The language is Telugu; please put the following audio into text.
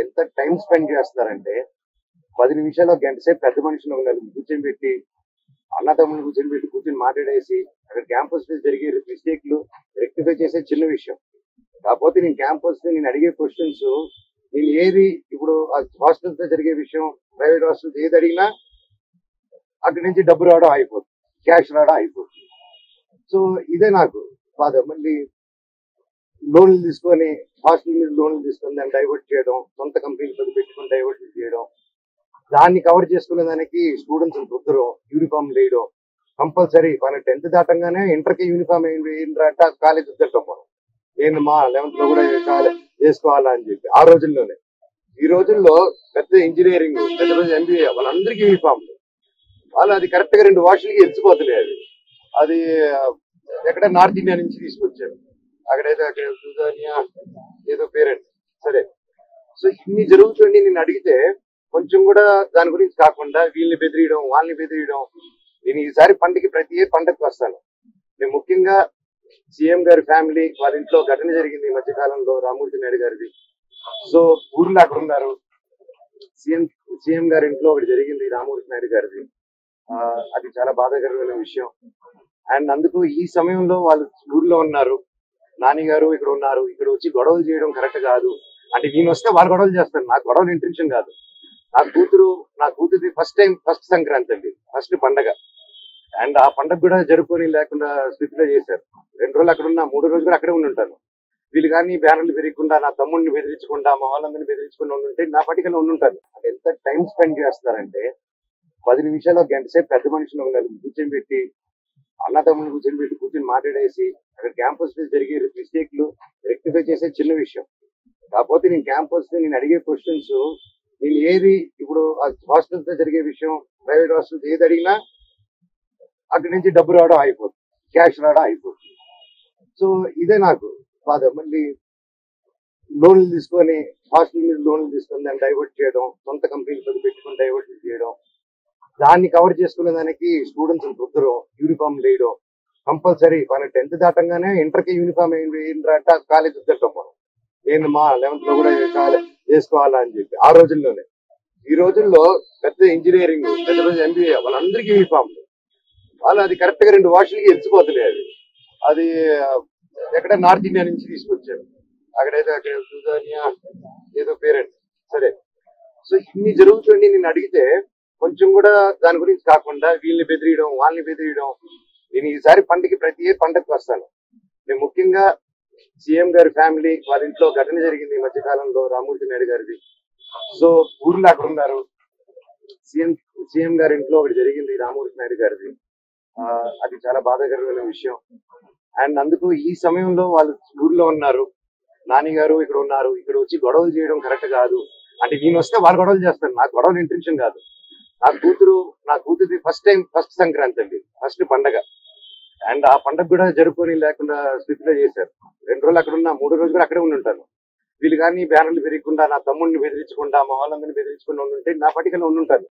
ఎంత టైం స్పెండ్ చేస్తారంటే 10 నిమిషాలు ఒక గంట సేపు పెద్ద మనుషులు నలుగురు కూర్చొని పెట్టి అన్నదమ్ములు కూర్చొని మాట్లాడేసి అక్కడ క్యాంపస్ లో జరిగే మిస్టేక్లు రెక్టిఫై చేసే చిన్న విషయం. కాకపోతే నేను క్యాంపస్ నేను అడిగే క్వశ్చన్స్ నేను ఏది ఇప్పుడు హాస్టల్స్ లో జరిగే విషయం, ప్రైవేట్ హాస్టల్స్ ఏది అడిగినా అక్కడి నుంచి డబ్బు రావడం అయిపోతుంది, క్యాష్ రావడం అయిపోతుంది. సో ఇదే నాకు బాధ. మళ్ళీ లోన్లు తీసుకొని హాస్టల్ మీద లోన్లు తీసుకొని దాన్ని డైవర్ట్ చేయడం, సొంత కంపెనీలు పెట్టుకొని డైవర్ట్ చేయడం, దాన్ని కవర్ చేసుకునే దానికి స్టూడెంట్స్ రుద్దరం, యూనిఫామ్ వేయడం కంపల్సరీ. మన 10th దాటంగానే ఇంటర్కి యూనిఫామ్ ఏంటంటే కాలేజ్ వద్దటం మనం. నేను మా 11th లో కూడా వేసుకోవాలా అని చెప్పి ఆ రోజుల్లోనే. ఈ రోజుల్లో పెద్ద ఇంజనీరింగ్, పెద్ద పెద్ద ఎంబీఏ వాళ్ళందరికీ యూనిఫామ్. వాళ్ళు అది కరెక్ట్ గా 2 వాష్లకి ఎత్తిపోతున్నాయి. అది ఎక్కడ నార్త్ ఇండియా నుంచి తీసుకొచ్చారు. అక్కడైతే ఏదో పేరెంట్ సరే. సో ఇన్ని జరుగుతుంది. నేను అడిగితే కొంచెం కూడా దాని గురించి కాకుండా వీళ్ళని బెదిరియడం, వాళ్ళని బెదిరియడం. నేను ఈసారి ప్రతి ఏ పండగకి వస్తాను. నేను ముఖ్యంగా సీఎం గారి ఫ్యామిలీ వాళ్ళ ఇంట్లో ఘటన జరిగింది ఈ మధ్య కాలంలో, రామూర్తి నాయుడు గారిది. సో ఊర్లో అక్కడ ఉన్నారు. సీఎం గారి ఇంట్లో ఒకటి జరిగింది రామూర్తి నాయుడు గారిది. అది చాలా బాధాకరమైన విషయం. అండ్ అందుకు ఈ సమయంలో వాళ్ళు ఊర్లో ఉన్నారు, నాని గారు ఇక్కడ ఉన్నారు. ఇక్కడ వచ్చి గొడవలు చేయడం కరెక్ట్ కాదు. అంటే నేను వస్తే వాళ్ళు గొడవలు చేస్తాను, నాకు గొడవలు ఇంటెన్షన్ కాదు. నా కూతురు ఫస్ట్ సంక్రాంతి అండి, ఫస్ట్ పండగ. అండ్ ఆ పండగ కూడా జరుపుకొని లేకుండా స్థితిలో చేశారు. 2 రోజులు అక్కడ ఉన్నా, 3 రోజులు కూడా అక్కడే ఉంటాను. వీళ్ళు కానీ బ్యానర్లు పెరగకుండా, నా తమ్ముడిని బెదిరించకుండా, మా వాళ్ళందరినీ బెదిరించకుండా ఉంటే నా పట్టికలో ఉంటాను. అంటే ఎంత టైం స్పెండ్ చేస్తారంటే 10 నిమిషాలు ఒక గంట సేపు పెద్ద మనుషులు నలుగురు కూర్చొని పెట్టి అన్నదమ్ములు కూర్చొని మాట్లాడేసి అక్కడ క్యాంపస్ లో జరిగే మిస్టేక్లు రెక్టిఫై చేసే చిన్న విషయం. కాకపోతే నేను క్యాంపస్ నేను అడిగే క్వశ్చన్స్ నేను ఏది ఇప్పుడు హాస్టల్స్ లో జరిగే విషయం, ప్రైవేట్ హాస్టల్స్ ఏది అడిగినా అక్కడి నుంచి డబ్బు రావడం అయిపోతుంది, క్యాష్ రావడం అయిపోతుంది. సో ఇదే నాకు బాధ. మళ్ళీ లోన్లు తీసుకొని హాస్టల్ మీద లోన్లు తీసుకొని దాన్ని డైవర్ట్ చేయడం, సొంత కంపెనీలు పెట్టుకొని డైవర్ట్ చేయడం, దాన్ని కవర్ చేసుకునే దానికి స్టూడెంట్స్ రుద్దరం, యూనిఫామ్ వేయడం కంపల్సరీ. మన 10th దాటంగానే ఇంటర్కి యూనిఫామ్ ఏంటంటే కాలేజ్ వద్దటం మనం. నేను మా 11th లో కూడా వేసుకోవాలా అని చెప్పి ఆ రోజుల్లోనే. ఈ రోజుల్లో పెద్ద ఇంజనీరింగ్, పెద్ద పెద్ద ఎంబీఏ వాళ్ళందరికీ యూనిఫామ్. వాళ్ళు అది కరెక్ట్ గా 2 వాష్లకి ఎత్తిపోతున్నాయి. అది ఎక్కడ నార్త్ ఇండియా నుంచి తీసుకొచ్చారు. అక్కడైతే ఏదో పేరెంట్ సరే. సో ఇన్ని జరుగుతుంది. నేను అడిగితే కొంచెం కూడా దాని గురించి కాకుండా వీళ్ళని బెదిరియడం, వాళ్ళని బెదిరియడం. నేను ఈసారి ప్రతి ఏ పండగకి వస్తాను. నేను ముఖ్యంగా సీఎం గారి ఫ్యామిలీ వాళ్ళ ఇంట్లో ఘటన జరిగింది ఈ మధ్య కాలంలో, రామూర్తి నాయుడు గారిది. సో ఊర్లో అక్కడ ఉన్నారు. సీఎం గారి ఇంట్లో ఒకటి జరిగింది రామూర్తి నాయుడు గారిది. అది చాలా బాధాకరమైన విషయం. అండ్ అందుకు ఈ సమయంలో వాళ్ళు ఊర్లో ఉన్నారు, నాని గారు ఇక్కడ ఉన్నారు. ఇక్కడ వచ్చి గొడవలు చేయడం కరెక్ట్ కాదు. అంటే నేను వస్తే వాళ్ళు గొడవలు చేస్తాను, నాకు గొడవలు ఇంటెన్షన్ కాదు. నా కూతురు ఫస్ట్ సంక్రాంతి అండి, ఫస్ట్ పండగ. అండ్ ఆ పండగ కూడా జరుపుకొని లేకుండా స్థితిలో చేశారు. 2 రోజులు అక్కడ ఉన్నా, 3 రోజులు కూడా అక్కడే ఉంటాను. వీళ్ళు కానీ బ్యానర్లు పెరగకుండా, నా తమ్ముడిని బెదిరించకుండా, మా వాళ్ళందరినీ బెదిరించకుండా ఉంటే నా పట్టికలో ఉంటాను.